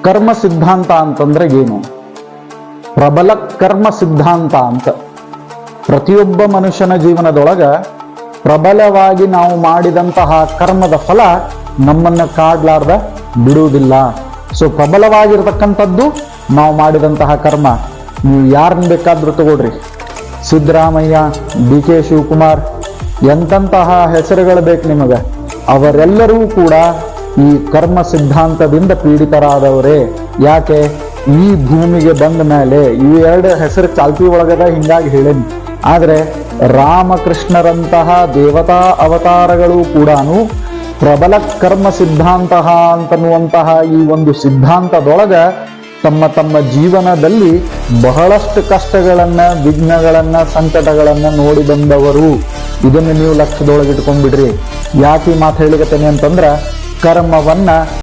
ಕರ್ಮ ಸಿದ್ಧಾಂತ ಅಂತಂದ್ರೆ ಏನು? ಪ್ರಬಲ ಕರ್ಮ ಸಿದ್ಧಾಂತ ಅಂತ. ಪ್ರತಿಯೊಬ್ಬ ಮನುಷ್ಯನ ಜೀವನದೊಳಗ ಪ್ರಬಲವಾಗಿ ನಾವು ಮಾಡಿದಂತಹ ಕರ್ಮದ ಫಲ ನಮ್ಮನ್ನ ಕಾಡ್ಲಾರ್ದ ಬಿಡುವುದಿಲ್ಲ. ಸೊ ಪ್ರಬಲವಾಗಿರ್ತಕ್ಕಂಥದ್ದು ನಾವು ಮಾಡಿದಂತಹ ಕರ್ಮ. ನೀವು ಯಾರನ್ನ ಬೇಕಾದ್ರೂ ತಗೊಳ್ರಿ, ಸಿದ್ದರಾಮಯ್ಯ, DK ಶಿವಕುಮಾರ್, ಎಂತಹ ಹೆಸರುಗಳು ಬೇಕು ನಿಮಗೆ, ಅವರೆಲ್ಲರೂ ಕೂಡ ಈ ಕರ್ಮ ಸಿದ್ಧಾಂತದಿಂದ ಪೀಡಿತರಾದವರೇ. ಯಾಕೆ? ಈ ಭೂಮಿಗೆ ಬಂದ ಮೇಲೆ ಈ ಎರಡು ಹೆಸರು ಚಾಲ್ತಿ ಒಳಗದ, ಹಿಂಗಾಗಿ ಹೇಳೇನಿ. ಆದ್ರೆ ರಾಮಕೃಷ್ಣರಂತಹ ದೇವತಾ ಅವತಾರಗಳು ಕೂಡ ಪ್ರಬಲ ಕರ್ಮ ಸಿದ್ಧಾಂತ ಅಂತನ್ನುವಂತಹ ಈ ಒಂದು ಸಿದ್ಧಾಂತದೊಳಗ ತಮ್ಮ ತಮ್ಮ ಜೀವನದಲ್ಲಿ ಬಹಳಷ್ಟು ಕಷ್ಟಗಳನ್ನ, ವಿಘ್ನಗಳನ್ನ, ಸಂಕಟಗಳನ್ನ ನೋಡಿ ಬಂದವರು. ಇದನ್ನು ನೀವು ಲಕ್ಷ್ಯದೊಳಗೆ ಇಟ್ಕೊಂಡ್ಬಿಡ್ರಿ. ಯಾಕೆ ಈ ಮಾತು ಹೇಳಿಕತ್ತೇನೆ ಅಂತಂದ್ರ, ಕರ್ಮವನ್ನ